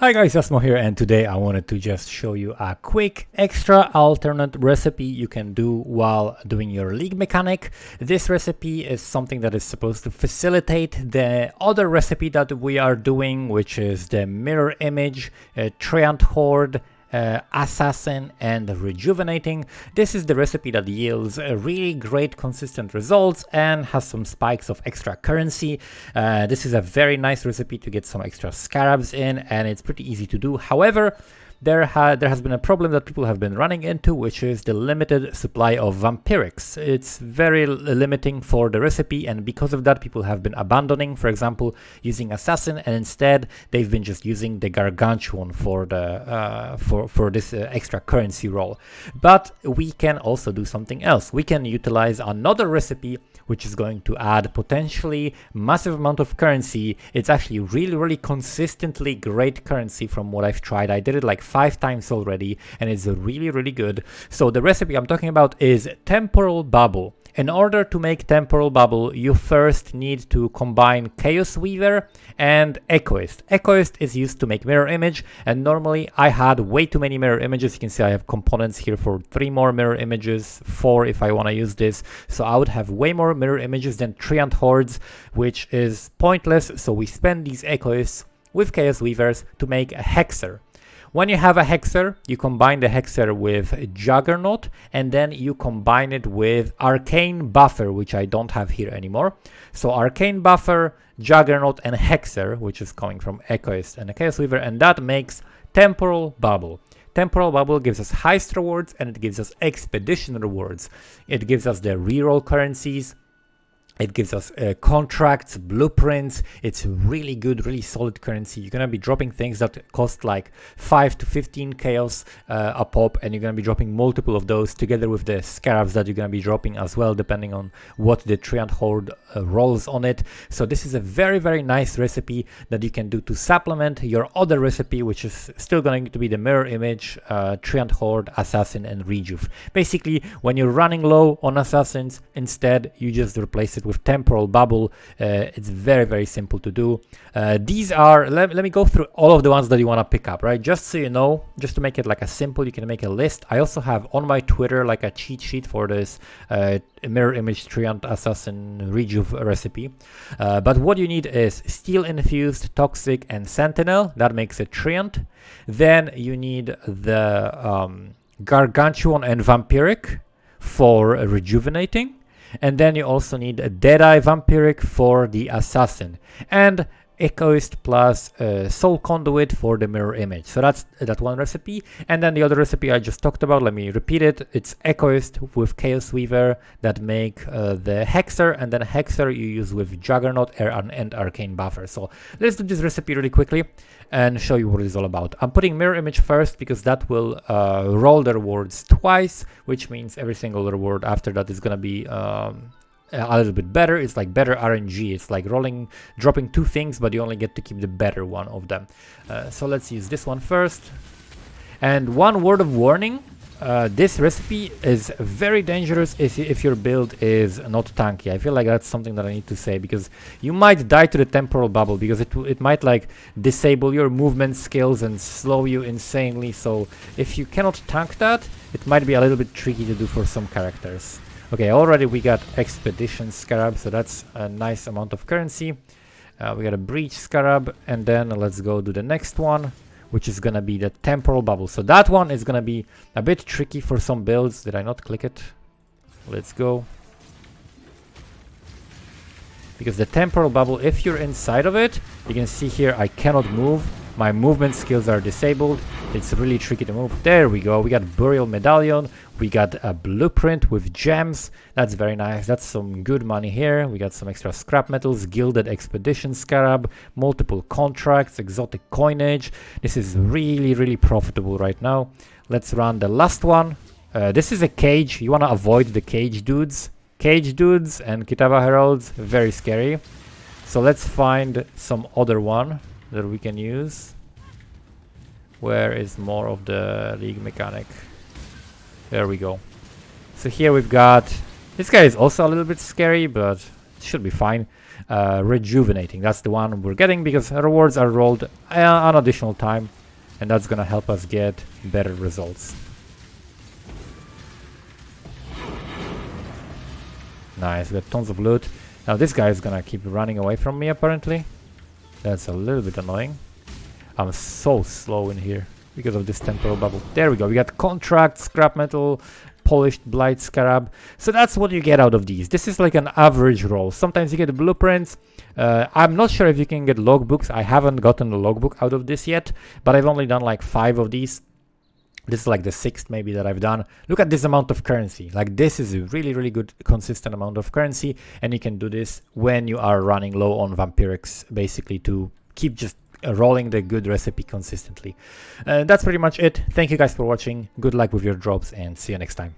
Hi guys, Asmo here, and today I wanted to just show you a quick extra alternate recipe you can do while doing your league mechanic. This recipe is something that is supposed to facilitate the other recipe that we are doing, which is the mirror image, Treant Horde, assassin and rejuvenating. This is the recipe that yields really great consistent results and has some spikes of extra currency. This is a very nice recipe to get some extra scarabs in, and it's pretty easy to do. However, there has been a problem that people have been running into, which is the limited supply of vampirics. It's very limiting for the recipe, and because of that people have been abandoning, for example, using assassin, and instead they've been just using the gargantuan for the for this extra currency roll. But we can also do something else. We can utilize another recipe which is going to add potentially massive amount of currency. It's actually really consistently great currency from what I've tried. I did it like 5 times already, and it's really good. So the recipe I'm talking about is Temporal Bubble. In order to make Temporal Bubble, you first need to combine Chaos Weaver and Echoist. Echoist is used to make mirror image, and normally I had way too many mirror images. You can see I have components here for 3 more mirror images, 4 if I want to use this. So I would have way more mirror images than Treant Hordes, which is pointless. So we spend these Echoists with Chaos Weavers to make a Hexer. When you have a Hexer, you combine the Hexer with Juggernaut, and then you combine it with Arcane Buffer, which I don't have here anymore. So Arcane Buffer, Juggernaut, and Hexer, which is coming from Echoist and a Chaos Weaver, and that makes Temporal Bubble. Temporal Bubble gives us heist rewards, and it gives us expedition rewards. It gives us the reroll currencies. It gives us contracts, blueprints. It's really good, really solid currency. You're gonna be dropping things that cost like 5 to 15 chaos a pop, and you're gonna be dropping multiple of those together with the scarabs that you're gonna be dropping as well, depending on what the Treant Horde rolls on it. So this is a very nice recipe that you can do to supplement your other recipe, which is still going to be the mirror image, Treant Horde, assassin, and rejuve. Basically, when you're running low on assassins, instead you just replace it with Temporal Bubble. It's very simple to do. These are, let me go through all of the ones that you want to pick up, right? Just so you know, just to make it like a simple, you can make a list. I also have on my Twitter like a cheat sheet for this mirror image Treant assassin rejuve recipe. But what you need is Steel Infused, Toxic, and Sentinel. That makes it Treant. Then you need the Gargantuan and Vampiric for rejuvenating. And then you also need a Deadeye Vampiric for the Assassin, and Echoist plus Soul Conduit for the mirror image. So that's that one recipe. And then the other recipe I just talked about, let me repeat it. It's Echoist with Chaos Weaver that make the Hexer, and then Hexer you use with Juggernaut and Arcane Buffer. So let's do this recipe really quickly and show you what it's all about. I'm putting mirror image first because that will roll the rewards twice, which means every single reward after that is gonna be a little bit better. It's like better RNG. It's like dropping 2 things, but you only get to keep the better one of them. So let's use this one first. And one word of warning, this recipe is very dangerous if your build is not tanky. I feel like that's something that I need to say, because you might die to the Temporal Bubble, because it might like disable your movement skills and slow you insanely. So if you cannot tank that, it might be a little bit tricky to do for some characters. Okay, already we got Expedition Scarab, so that's a nice amount of currency. We got a Breach Scarab, and then let's go to the next one, which is gonna be the Temporal Bubble. So that one is gonna be a bit tricky for some builds. Did I not click it? Let's go. Because the Temporal Bubble, if you're inside of it, you can see here I cannot move. My movement skills are disabled. It's really tricky to move. There we go. We got Burial Medallion. We got a Blueprint with gems. That's very nice. That's some good money here. We got some extra scrap metals, Gilded Expedition Scarab, multiple contracts, exotic coinage. This is really profitable right now. Let's run the last one. This is a cage. You want to avoid the cage dudes. Cage dudes and Kitava Heralds, very scary. So let's find some other one that we can use. Where is more of the league mechanic? There we go. So here we've got, this guy is also a little bit scary, but should be fine. Rejuvenating, that's the one we're getting because rewards are rolled on additional time, and that's gonna help us get better results. Nice, got tons of loot. Now this guy is gonna keep running away from me apparently. That's a little bit annoying. I'm so slow in here because of this temporal bubble. There we go, we got contract, scrap metal, polished blight scarab. So that's what you get out of these. This is like an average roll. Sometimes you get blueprints. I'm not sure if you can get logbooks. I haven't gotten a logbook out of this yet, but I've only done like 5 of these. This is like the 6th maybe that I've done. Look at this amount of currency. Like this is a really good consistent amount of currency, and you can do this when you are running low on vampirics, basically, to keep just rolling the good recipe consistently. That's pretty much it. Thank you guys for watching. Good luck with your drops, and see you next time.